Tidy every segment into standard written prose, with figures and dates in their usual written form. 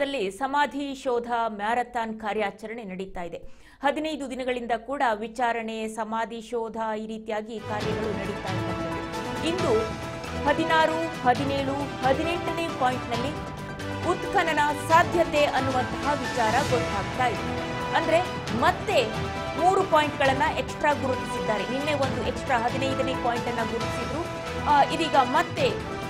ಧರ್ಮಸ್ಥಳದಲ್ಲಿ ಸಮಾಧಿ ಶೋಧ ಮ್ಯಾರಥಾನ್ ಕಾರ್ಯಾಚರಣೆ ನಡೀತಾ ಇದೆ. 15 ದಿನಗಳಿಂದ ಕೂಡ ವಿಚಾರಣೆ, ಸಮಾಧಿ ಶೋಧ ಈ ರೀತಿಯಾಗಿ ಕಾರ್ಯಗಳು ನಡೀತಾ ಇರುತ್ತವೆ. ಇಂದು 16, 17, 18ನೇ ಪಾಯಿಂಟ್ನಲ್ಲಿ ಉತ್ಖನನ ಸಾಧ್ಯತೆ ಅನ್ನುವಂತಹ ವಿಚಾರ ಗೊತ್ತಾಗ್ತಾ ಇದೆ. ಅಂದ್ರೆ ಮತ್ತೆ 3 ಪಾಯಿಂಟ್ಗಳನ್ನ ಎಕ್ಸ್ಟ್ರಾ ಗುರುತಿಸಿದ್ದಾರೆ. ನಿನ್ನೆ ಒಂದು ಎಕ್ಸ್ಟ್ರಾ 15ನೇ ಪಾಯಿಂಟ್ ಅನ್ನ ಗುರುತಿಸಿದ್ರು. ಇದೀಗ ಮತ್ತೆ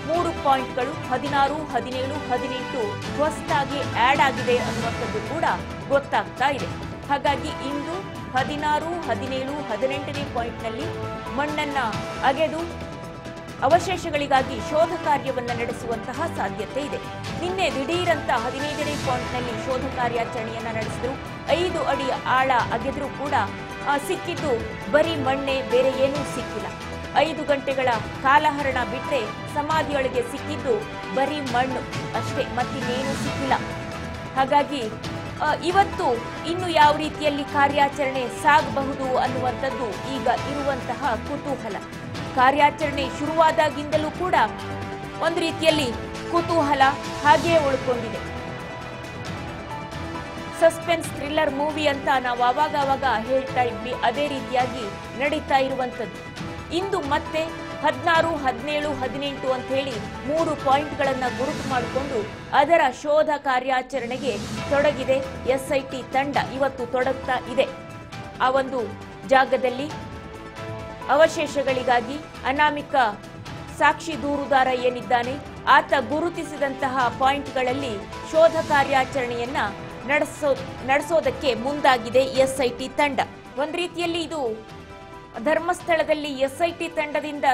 3 ಪಾಯಿಂಟ್ಗಳು 16, 17, 18 ಹೊಸದಾಗಿ ಆಡ್ ಆಗಿದೆ ಅನ್ನುವಂಥದ್ದು ಕೂಡ ಗೊತ್ತಾಗ್ತಾ ಇದೆ. ಹಾಗಾಗಿ ಇಂದು 16, 17, 18ನೇ ಪಾಯಿಂಟ್ನಲ್ಲಿ ಮಣ್ಣನ್ನ ಅಗೆದು ಅವಶೇಷಗಳಿಗಾಗಿ ಶೋಧ ಕಾರ್ಯವನ್ನು ನಡೆಸುವಂತಹ ಸಾಧ್ಯತೆ ಇದೆ. ನಿನ್ನೆ ದಿಢೀರಂತ 15ನೇ ಪಾಯಿಂಟ್ನಲ್ಲಿ ಶೋಧ ಕಾರ್ಯಾಚರಣೆಯನ್ನ ನಡೆಸಿದ್ರು. 5 ಅಡಿ ಆಳ ಅಗೆದ್ರೂ ಕೂಡ ಸಿಕ್ಕಿದ್ದು ಬರೀ ಮಣ್ಣೆ, ಬೇರೆ ಏನೂ ಸಿಕ್ಕಿಲ್ಲ. 5 ಗಂಟೆಗಳ ಕಾಲಹರಣ ಬಿಟ್ಟರೆ ಸಮಾಧಿಯೊಳಗೆ ಸಿಕ್ಕಿದ್ದು ಬರೀ ಮಣ್ಣು ಅಷ್ಟೇ, ಮತ್ತಿನ್ನೇನೂ ಸಿಕ್ಕಿಲ್ಲ. ಹಾಗಾಗಿ ಇವತ್ತು ಇನ್ನು ಯಾವ ರೀತಿಯಲ್ಲಿ ಕಾರ್ಯಾಚರಣೆ ಸಾಗಬಹುದು ಅನ್ನುವಂಥದ್ದು ಈಗ ಇರುವಂತಹ ಕುತೂಹಲ. ಕಾರ್ಯಾಚರಣೆ ಶುರುವಾದಾಗಿಂದಲೂ ಕೂಡ ಒಂದು ರೀತಿಯಲ್ಲಿ ಕುತೂಹಲ ಹಾಗೆಯೇ ಉಳ್ಕೊಂಡಿದೆ. ಸಸ್ಪೆನ್ಸ್ ಥ್ರಿಲ್ಲರ್ ಮೂವಿ ಅಂತ ನಾವು ಆವಾಗ ಹೇಳ್ತಾ ಇದ್ವಿ, ಅದೇ ರೀತಿಯಾಗಿ ನಡೀತಾ ಇರುವಂಥದ್ದು. ಇಂದು ಮತ್ತೆ 16, 17, 18 ಅಂತ ಹೇಳಿ 3 ಪಾಯಿಂಟ್ಗಳನ್ನ ಗುರುತು ಮಾಡಿಕೊಂಡು ಅದರ ಶೋಧ ಕಾರ್ಯಾಚರಣೆಗೆ ತೊಡಗಿದೆ SIT ತಂಡ. ಇವತ್ತು ತೊಡಗ್ತಾ ಇದೆ. ಆ ಒಂದು ಜಾಗದಲ್ಲಿ ಅವಶೇಷಗಳಿಗಾಗಿ ಅನಾಮಿಕ ಸಾಕ್ಷಿ ದೂರುದಾರ ಏನಿದ್ದಾನೆ ಆತ ಗುರುತಿಸಿದಂತಹ ಪಾಯಿಂಟ್ಗಳಲ್ಲಿ ಶೋಧ ಕಾರ್ಯಾಚರಣೆಯನ್ನ ನಡೆಸೋದಕ್ಕೆ ಮುಂದಾಗಿದೆ SIT ತಂಡ. ಒಂದು ರೀತಿಯಲ್ಲಿ ಇದು ಧರ್ಮಸ್ಥಳದಲ್ಲಿ SIT ತಂಡದಿಂದ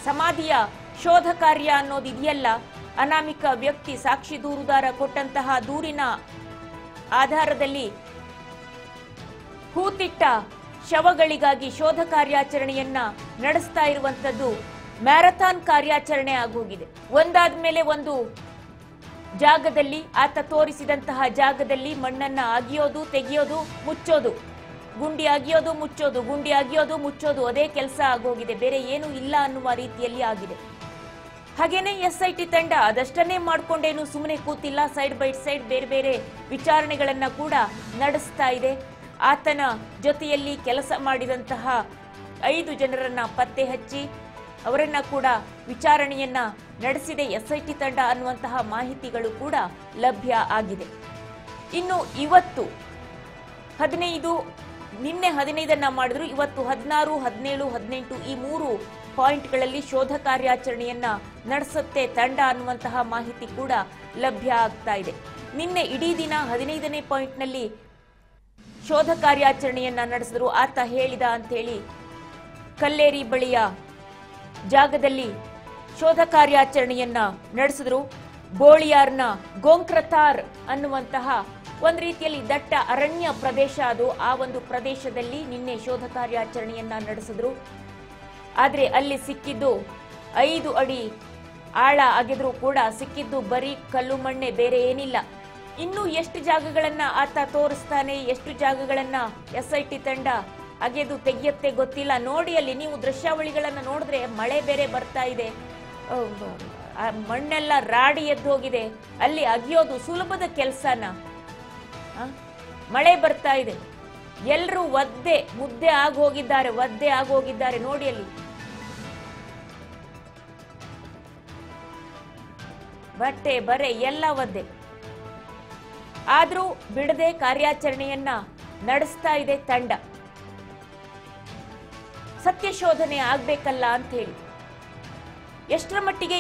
ಸಮಾಧಿಯ ಶೋಧ ಕಾರ್ಯ ಅನ್ನೋದು ಇದೆಯಲ್ಲ, ಅನಾಮಿಕ ವ್ಯಕ್ತಿ ಸಾಕ್ಷಿ ದೂರುದಾರ ಕೊಟ್ಟಂತಹ ದೂರಿನ ಆಧಾರದಲ್ಲಿ ಹೂತಿಟ್ಟ ಶವಗಳಿಗಾಗಿ ಶೋಧ ಕಾರ್ಯಾಚರಣೆಯನ್ನ ನಡೆಸ್ತಾ ಇರುವಂತದ್ದು ಮ್ಯಾರಥಾನ್ ಕಾರ್ಯಾಚರಣೆ ಆಗೋಗಿದೆ. ಒಂದಾದ್ಮೇಲೆ ಒಂದು ಜಾಗದಲ್ಲಿ ಆತ ತೋರಿಸಿದಂತಹ ಜಾಗದಲ್ಲಿ ಮಣ್ಣನ್ನ ಅಗಿಯೋದು, ತೆಗೆಯೋದು, ಮುಚ್ಚೋದು, ಗುಂಡಿ ಅಗಿಯೋದು, ಮುಚ್ಚೋದು, ಗುಂಡಿ ಅಗಿಯೋದು, ಮುಚ್ಚೋದು, ಅದೇ ಕೆಲಸ ಆಗೋಗಿದೆ. ಬೇರೆ ಏನು ಇಲ್ಲ ಅನ್ನುವ ರೀತಿಯಲ್ಲಿ ಆಗಿದೆ. ಹಾಗೇನೆ SIT ತಂಡ ಅದಷ್ಟನ್ನೇ ಮಾಡ್ಕೊಂಡೇನು ಸುಮ್ಮನೆ ಕೂತಿಲ್ಲ. ಸೈಡ್ ಬೈ ಸೈಡ್ ಬೇರೆ ಬೇರೆ ವಿಚಾರಣೆಗಳನ್ನ ಕೂಡ ನಡೆಸ್ತಾ ಇದೆ. ಆತನ ಜೊತೆಯಲ್ಲಿ ಕೆಲಸ ಮಾಡಿದಂತಹ 5 ಜನರನ್ನ ಪತ್ತೆ ಹಚ್ಚಿ ಅವರನ್ನ ಕೂಡ ವಿಚಾರಣೆಯನ್ನ ನಡೆಸಿದೆ SIT ತಂಡ ಅನ್ನುವಂತಹ ಮಾಹಿತಿಗಳು ಕೂಡ ಲಭ್ಯ ಆಗಿದೆ. ಇನ್ನು ಇವತ್ತು 15, ನಿನ್ನೆ 15 ಮಾಡಿದ್ರು, ಇವತ್ತು 16, 17, 18 ಈ 3 ಪಾಯಿಂಟ್ಗಳಲ್ಲಿ ಶೋಧ ಕಾರ್ಯಾಚರಣೆಯನ್ನ ನಡೆಸುತ್ತೆ ತಂಡ ಅನ್ನುವಂತಹ ಮಾಹಿತಿ ಕೂಡ ಲಭ್ಯ ಆಗ್ತಾ ಇದೆ. ನಿನ್ನೆ ಇಡೀ ದಿನ 15ನೇ ಪಾಯಿಂಟ್ನಲ್ಲಿ ಶೋಧ ಕಾರ್ಯಾಚರಣೆಯನ್ನ ನಡೆಸಿದ್ರು. ಆತ ಹೇಳಿದ ಅಂತ ಹೇಳಿ ಕಲ್ಲೇರಿ ಬಳಿಯ ಜಾಗದಲ್ಲಿ ಶೋಧ ಕಾರ್ಯಾಚರಣೆಯನ್ನ ನಡೆಸಿದ್ರು. ಬೋಳಿಯಾರ್ನ ಗೋಂಕ್ರತಾರ್ ಅನ್ನುವಂತಹ ಒಂದು ರೀತಿಯಲ್ಲಿ ದಟ್ಟ ಅರಣ್ಯ ಪ್ರದೇಶ ಅದು. ಆ ಒಂದು ಪ್ರದೇಶದಲ್ಲಿ ನಿನ್ನೆ ಶೋಧ ಕಾರ್ಯಾಚರಣೆಯನ್ನ ನಡೆಸಿದ್ರು. ಆದ್ರೆ ಅಲ್ಲಿ ಸಿಕ್ಕಿದ್ದು 5 ಅಡಿ ಆಳ ಅಗೆದ್ರೂ ಕೂಡ ಸಿಕ್ಕಿದ್ದು ಬರೀ ಕಲ್ಲು ಮಣ್ಣೆ, ಬೇರೆ ಏನಿಲ್ಲ. ಇನ್ನು ಎಷ್ಟು ಜಾಗಗಳನ್ನ ಆತ ತೋರಿಸ್ತಾನೆ, ಎಷ್ಟು ಜಾಗಗಳನ್ನ SIT ತಂಡ ಅಗೆದು ತೆಗೆಯುತ್ತೆ ಗೊತ್ತಿಲ್ಲ. ನೋಡಿ ಅಲ್ಲಿ ನೀವು ದೃಶ್ಯಾವಳಿಗಳನ್ನ ನೋಡಿದ್ರೆ ಮಳೆ ಬೇರೆ ಬರ್ತಾ ಇದೆ, ಮಣ್ಣೆಲ್ಲ ರಾಡಿ ಎದ್ದು ಹೋಗಿದೆ. ಅಲ್ಲಿ ಅಗಿಯೋದು ಸುಲಭದ ಕೆಲಸನ? ಮಳೆ ಬರ್ತಾ ಇದೆ, ಎಲ್ಲರೂ ಮುದ್ದೆ ಆಗೋಗಿದ್ದಾರೆ. ನೋಡಿ ಅಲ್ಲಿ ಬಟ್ಟೆ ಬರೆ ಎಲ್ಲ ಒದ್ದೆ. ಆದ್ರೂ ಬಿಡದೆ ಕಾರ್ಯಾಚರಣೆಯನ್ನ ನಡೆಸ್ತಾ ಇದೆ ತಂಡ. ಸತ್ಯ ಶೋಧನೆ ಆಗ್ಬೇಕಲ್ಲ ಅಂತ ಹೇಳಿ. ಎಷ್ಟರ ಮಟ್ಟಿಗೆ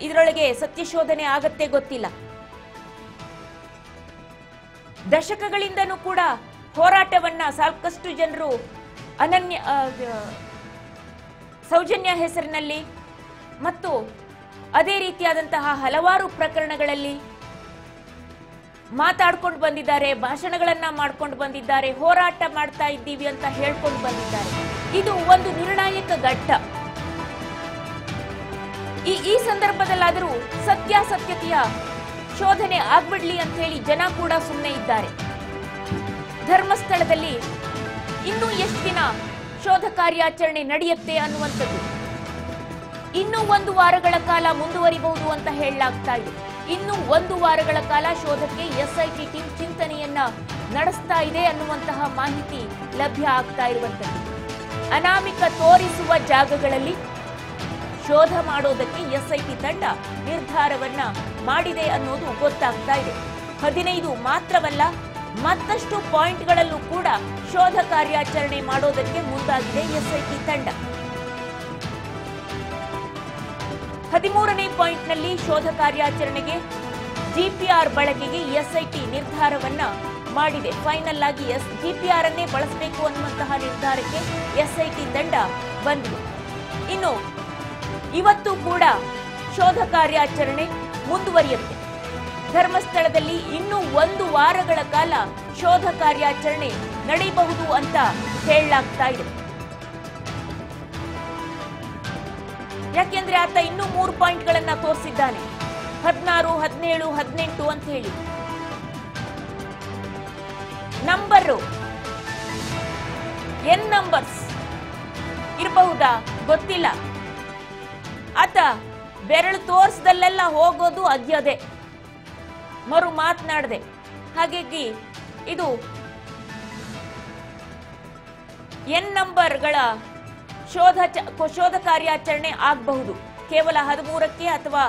ಇದರೊಳಗೆ ಸತ್ಯ ಶೋಧನೆ ಆಗತ್ತೆ ಗೊತ್ತಿಲ್ಲ. ದಶಕಗಳಿಂದನೂ ಕೂಡ ಹೋರಾಟವನ್ನ ಸಾಕಷ್ಟು ಜನರು ಸೌಜನ್ಯ ಹೆಸರಿನಲ್ಲಿ ಮತ್ತು ಅದೇ ರೀತಿಯಾದಂತಹ ಹಲವಾರು ಪ್ರಕರಣಗಳಲ್ಲಿ ಮಾತಾಡ್ಕೊಂಡು ಬಂದಿದ್ದಾರೆ, ಭಾಷಣಗಳನ್ನ ಮಾಡ್ಕೊಂಡು ಬಂದಿದ್ದಾರೆ, ಹೋರಾಟ ಮಾಡ್ತಾ ಇದ್ದೀವಿ ಅಂತ ಹೇಳ್ಕೊಂಡು ಬಂದಿದ್ದಾರೆ. ಇದು ಒಂದು ನಿರ್ಣಾಯಕ ಘಟ್ಟ. ಈ ಸಂದರ್ಭದಲ್ಲಾದರೂ ಸತ್ಯಾಸತ್ಯತೆಯ ಶೋಧನೆ ಆಗ್ಬಿಡ್ಲಿ ಅಂತ ಹೇಳಿ ಜನ ಕೂಡ ಸುಮ್ಮನೆ ಇದ್ದಾರೆ. ಧರ್ಮಸ್ಥಳದಲ್ಲಿ ಇನ್ನೂ ಎಷ್ಟು ದಿನ ಶೋಧ ಕಾರ್ಯಾಚರಣೆ ನಡೆಯುತ್ತೆ ಅನ್ನುವಂಥದ್ದು ಇನ್ನೂ 1 ವಾರಗಳ ಕಾಲ ಮುಂದುವರಿಬಹುದು ಅಂತ ಹೇಳಲಾಗ್ತಾ ಇದೆ. ಇನ್ನು 1 ವಾರಗಳ ಕಾಲ ಶೋಧಕ್ಕೆ ಎಸ್ಐಟಿ ಟೀಮ್ ಚಿಂತನೆಯನ್ನ ನಡೆಸ್ತಾ ಇದೆ ಅನ್ನುವಂತಹ ಮಾಹಿತಿ ಲಭ್ಯ ಆಗ್ತಾ ಇರುವಂತದ್ದು. ಅನಾಮಿಕ ತೋರಿಸುವ ಜಾಗಗಳಲ್ಲಿ ಶೋಧ ಮಾಡೋದಕ್ಕೆ ಎಸ್ಐಟಿ ತಂಡ ನಿರ್ಧಾರವನ್ನ ಮಾಡಿದೆ ಅನ್ನೋದು ಗೊತ್ತಾಗ್ತಾ ಇದೆ. 15 ಮಾತ್ರವಲ್ಲ, ಮತ್ತಷ್ಟು ಪಾಯಿಂಟ್ಗಳಲ್ಲೂ ಕೂಡ ಶೋಧ ಕಾರ್ಯಾಚರಣೆ ಮಾಡೋದಕ್ಕೆ ಮುಂದಾಗಿದೆ ಎಸ್ಐಟಿ ತಂಡ. 13ನೇ ಪಾಯಿಂಟ್ನಲ್ಲಿ ಶೋಧ ಕಾರ್ಯಾಚರಣೆಗೆ ಜಿಪಿಆರ್ ಬಳಕೆಗೆ ಎಸ್ಐಟಿ ನಿರ್ಧಾರವನ್ನ ಮಾಡಿದೆ. ಫೈನಲ್ ಆಗಿ ಜಿಪಿಆರ್ ಅನ್ನೇ ಬಳಸಬೇಕು ಅನ್ನುವಂತಹ ನಿರ್ಧಾರಕ್ಕೆ ಎಸ್ಐಟಿ ತಂಡ ಬಂದಿದೆ. ಇನ್ನು ಇವತ್ತು ಕೂಡ ಶೋಧ ಕಾರ್ಯಾಚರಣೆ ಮುಂದುವರಿಯುತ್ತೆ. ಧರ್ಮಸ್ಥಳದಲ್ಲಿ ಇನ್ನೂ 1 ವಾರಗಳ ಕಾಲ ಶೋಧ ಕಾರ್ಯಾಚರಣೆ ನಡೆಯಬಹುದು ಅಂತ ಹೇಳಲಾಗ್ತಾ ಇದೆ. ಯಾಕೆಂದ್ರೆ ಆತ ಇನ್ನೂ 3 ಪಾಯಿಂಟ್ಗಳನ್ನ ತೋರಿಸಿದ್ದಾನೆ, 16, 17, 18 ಅಂತ ಹೇಳಿ. ನಂಬರು ಎನ್ ನಂಬರ್ಸ್ ಇರಬಹುದಾ ಗೊತ್ತಿಲ್ಲ. ಆತ ಬೆರಳು ತೋರಿಸದಲ್ಲೆಲ್ಲ ಹೋಗೋದು ಅಗ್ಯದೆ, ಮರು ಮಾತನಾಡದೆ. ಹಾಗಾಗಿ ಇದು ಎನ್ ನಂಬರ್ಗಳ ಶೋಧ ಕಾರ್ಯಾಚರಣೆ ಆಗಬಹುದು. ಕೇವಲ 13ಕ್ಕೆ ಅಥವಾ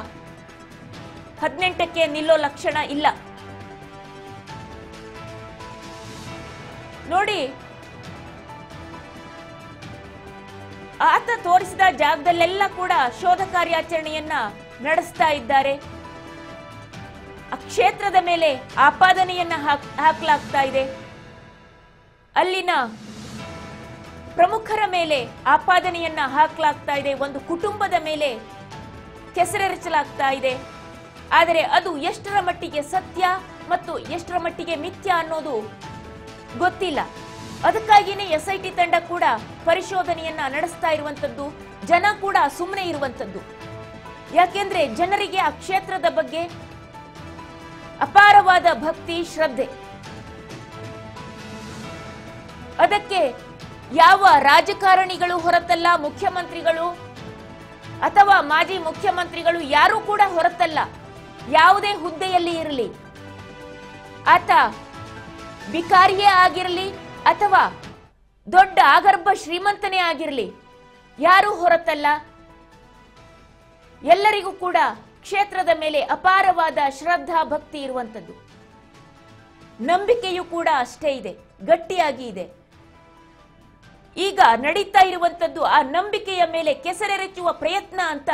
18ಕ್ಕೆ ನಿಲ್ಲೋ ಲಕ್ಷಣ ಇಲ್ಲ. ನೋಡಿ, ಆತ ತೋರಿಸಿದ ಜಾಗದಲ್ಲೆಲ್ಲ ಕೂಡ ಶೋಧ ಕಾರ್ಯಾಚರಣೆಯನ್ನ ನಡೆಸ್ತಾ ಇದ್ದಾರೆ. ಆ ಕ್ಷೇತ್ರದ ಮೇಲೆ ಆಪಾದನೆಯನ್ನ ಹಾಕಲಾಗ್ತಾ ಇದೆ. ಅಲ್ಲಿನ ಪ್ರಮುಖರ ಮೇಲೆ ಆಪಾದನೆಯನ್ನ ಹಾಕಲಾಗ್ತಾ ಇದೆ. ಒಂದು ಕುಟುಂಬದ ಮೇಲೆ ಕೆಸರೆರಚಲಾಗ್ತಾ ಇದೆ. ಆದರೆ ಅದು ಎಷ್ಟರ ಮಟ್ಟಿಗೆ ಸತ್ಯ ಮತ್ತು ಎಷ್ಟರ ಮಟ್ಟಿಗೆ ಮಿಥ್ಯ ಅನ್ನೋದು ಗೊತ್ತಿಲ್ಲ. ಅದಕ್ಕಾಗಿಯೇ ಎಸ್ಐಟಿ ತಂಡ ಕೂಡ ಪರಿಶೋಧನೆಯನ್ನ ನಡೆಸ್ತಾ ಇರುವಂತದ್ದು. ಜನ ಕೂಡ ಸುಮ್ಮನೆ ಇರುವಂತದ್ದು. ಯಾಕೆಂದ್ರೆ ಜನರಿಗೆ ಆ ಕ್ಷೇತ್ರದ ಬಗ್ಗೆ ಅಪಾರವಾದ ಭಕ್ತಿ, ಶ್ರದ್ಧೆ. ಅದಕ್ಕೆ ಯಾವ ರಾಜಕಾರಣಿಗಳು ಹೊರತಲ್ಲ, ಮುಖ್ಯಮಂತ್ರಿಗಳು ಅಥವಾ ಮಾಜಿ ಮುಖ್ಯಮಂತ್ರಿಗಳು ಯಾರೂ ಕೂಡ ಹೊರತಲ್ಲ. ಯಾವುದೇ ಹುದ್ದೆಯಲ್ಲಿ ಇರಲಿ, ಆತ ಬಿಕಾರಿಯೇ ಆಗಿರಲಿ ಅಥವಾ ದೊಡ್ಡ ಆಗರ್ಭ ಶ್ರೀಮಂತನೇ ಆಗಿರಲಿ, ಯಾರೂ ಹೊರತಲ್ಲ. ಎಲ್ಲರಿಗೂ ಕೂಡ ಕ್ಷೇತ್ರದ ಮೇಲೆ ಅಪಾರವಾದ ಶ್ರದ್ಧಾ ಭಕ್ತಿ ಇರುವಂತದ್ದು. ನಂಬಿಕೆಯೂ ಕೂಡ ಅಷ್ಟೇ ಇದೆ, ಗಟ್ಟಿಯಾಗಿ ಇದೆ. ಈಗ ನಡೀತಾ ಇರುವಂತದ್ದು ಆ ನಂಬಿಕೆಯ ಮೇಲೆ ಕೆಸರೆರಚುವ ಪ್ರಯತ್ನ ಅಂತ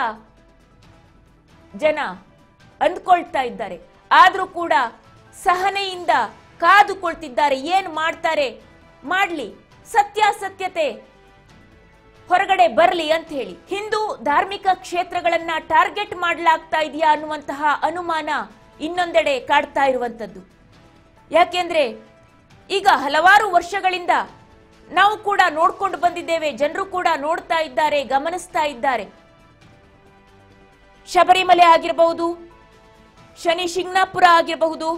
ಜನ ಅಂದ್ಕೊಳ್ತಾ ಇದ್ದಾರೆ. ಆದ್ರೂ ಕೂಡ ಸಹನೆಯಿಂದ ಕಾದುಕೊಳ್ತಿದ್ದಾರೆ. ಏನ್ ಮಾಡ್ತಾರೆ ಮಾಡ್ಲಿ, ಸತ್ಯಾಸತ್ಯತೆ ಹೊರಗಡೆ ಬರಲಿ ಅಂತ ಹೇಳಿ. ಹಿಂದೂ ಧಾರ್ಮಿಕ ಕ್ಷೇತ್ರಗಳನ್ನ ಟಾರ್ಗೆಟ್ ಮಾಡಲಾಗ್ತಾ ಇದೆಯಾ ಅನ್ನುವಂತಹ ಅನುಮಾನ ಇನ್ನೊಂದೆಡೆ ಕಾಡ್ತಾ ಇರುವಂತದ್ದು. ಯಾಕೆಂದ್ರೆ ಈಗ ಹಲವಾರು ವರ್ಷಗಳಿಂದ ನಾವು ಕೂಡ ನೋಡ್ಕೊಂಡು ಬಂದಿದ್ದೇವೆ, ಜನರು ಕೂಡ ನೋಡ್ತಾ ಇದ್ದಾರೆ, ಗಮನಿಸ್ತಾ ಇದ್ದಾರೆ. ಶಬರಿಮಲೆ ಆಗಿರಬಹುದು, ಶನಿ ಶಿಂಗಣಾಪುರ ಆಗಿರಬಹುದು,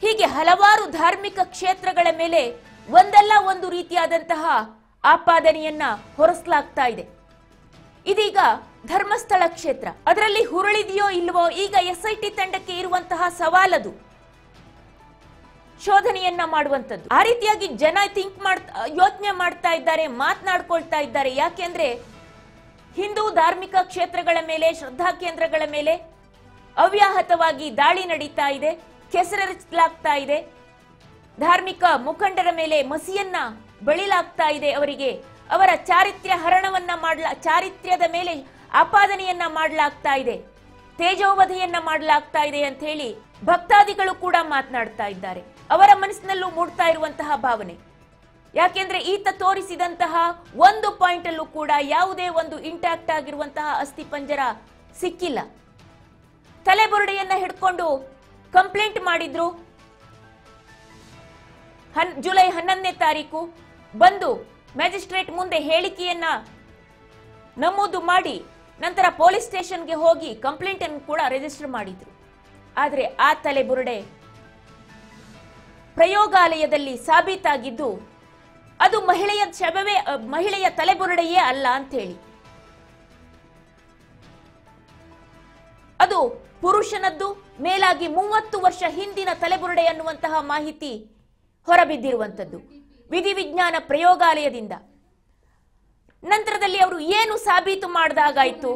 ಹೀಗೆ ಹಲವಾರು ಧಾರ್ಮಿಕ ಕ್ಷೇತ್ರಗಳ ಮೇಲೆ ಒಂದಲ್ಲ ಒಂದು ರೀತಿಯಾದಂತಹ ಆಪಾದನೆಯನ್ನ ಹೊರಿಸಲಾಗ್ತಾ ಇದೆ. ಇದೀಗ ಧರ್ಮಸ್ಥಳ ಕ್ಷೇತ್ರ, ಅದರಲ್ಲಿ ಹುರುಳಿದೆಯೋ ಇಲ್ವೋ ಈಗ ಎಸ್ಐಟಿ ತಂಡಕ್ಕೆ ಇರುವಂತಹ ಸವಾಲದು. ಶೋಧನೆಯನ್ನ ಮಾಡುವಂತದ್ದು ಆ ರೀತಿಯಾಗಿ ಜನ ಯೋಚನೆ ಮಾಡ್ತಾ ಇದ್ದಾರೆ, ಮಾತನಾಡ್ಕೊಳ್ತಾ ಇದ್ದಾರೆ. ಯಾಕೆಂದ್ರೆ ಹಿಂದೂ ಧಾರ್ಮಿಕ ಕ್ಷೇತ್ರಗಳ ಮೇಲೆ, ಶ್ರದ್ಧಾ ಕೇಂದ್ರಗಳ ಮೇಲೆ ಅವ್ಯಾಹತವಾಗಿ ದಾಳಿ ನಡೀತಾ ಇದೆ, ಕೆಸರೆರಚಲಾಗ್ತಾ ಇದೆ. ಧಾರ್ಮಿಕ ಮುಖಂಡರ ಮೇಲೆ ಮಸಿಯನ್ನ ಬಳಿಲಾಗ್ತಾ ಇದೆ. ಅವರಿಗೆ ಅವರ ಚಾರಿತ್ರ್ಯದ ಮೇಲೆ ಆಪಾದನೆಯನ್ನ ಮಾಡಲಾಗ್ತಾ ಇದೆ, ತೇಜೋವಧೆಯನ್ನ ಮಾಡಲಾಗ್ತಾ ಇದೆ ಅಂತ ಹೇಳಿ ಭಕ್ತಾದಿಗಳು ಕೂಡ ಮಾತನಾಡ್ತಾ ಇದ್ದಾರೆ. ಅವರ ಮನಸ್ಸಿನಲ್ಲೂ ಮೂಡ್ತಾ ಇರುವಂತಹ ಭಾವನೆ. ಯಾಕೆಂದ್ರೆ ಈತ ತೋರಿಸಿದಂತಹ 1 ಪಾಯಿಂಟ್ ಅಲ್ಲೂ ಕೂಡ ಯಾವುದೇ ಒಂದು ಇಂಟ್ಯಾಕ್ಟ್ ಆಗಿರುವಂತಹ ಅಸ್ಥಿಪಂಜರ ಸಿಕ್ಕಿಲ್ಲ. ತಲೆಬುರುಡೆಯನ್ನ ಹಿಡ್ಕೊಂಡು ಕಂಪ್ಲೇಂಟ್ ಮಾಡಿದ್ರು. ಜುಲೈ 11ನೇ ತಾರೀಕು ಬಂದು ಮ್ಯಾಜಿಸ್ಟ್ರೇಟ್ ಮುಂದೆ ಹೇಳಿಕೆಯನ್ನ ನಮೂದು ಮಾಡಿ ನಂತರ ಪೊಲೀಸ್ ಸ್ಟೇಷನ್ಗೆ ಹೋಗಿ ಕಂಪ್ಲೇಂಟ್ ಅನ್ನು ಕೂಡ ರಿಜಿಸ್ಟರ್ ಮಾಡಿದ್ರು. ಆದರೆ ಆ ತಲೆಬುರುಡೆ ಪ್ರಯೋಗಾಲಯದಲ್ಲಿ ಸಾಬೀತಾಗಿದ್ದು ಅದು ಮಹಿಳೆಯ ತಲೆಬುರುಡೆಯೇ ಅಲ್ಲ ಅಂತ ಹೇಳಿ. ಅದು ಪುರುಷನದ್ದು, ಮೇಲಾಗಿ 30 ವರ್ಷ ಹಿಂದಿನ ತಲೆಬುರುಡೆ ಅನ್ನುವಂತಹ ಮಾಹಿತಿ ಹೊರಬಿದ್ದಿರುವಂತದ್ದು ವಿಧಿವಿಜ್ಞಾನ ಪ್ರಯೋಗಾಲಯದಿಂದ. ನಂತರದಲ್ಲಿ ಅವರು ಏನು ಸಾಬೀತು ಮಾಡಿದಾಗಾಯ್ತು?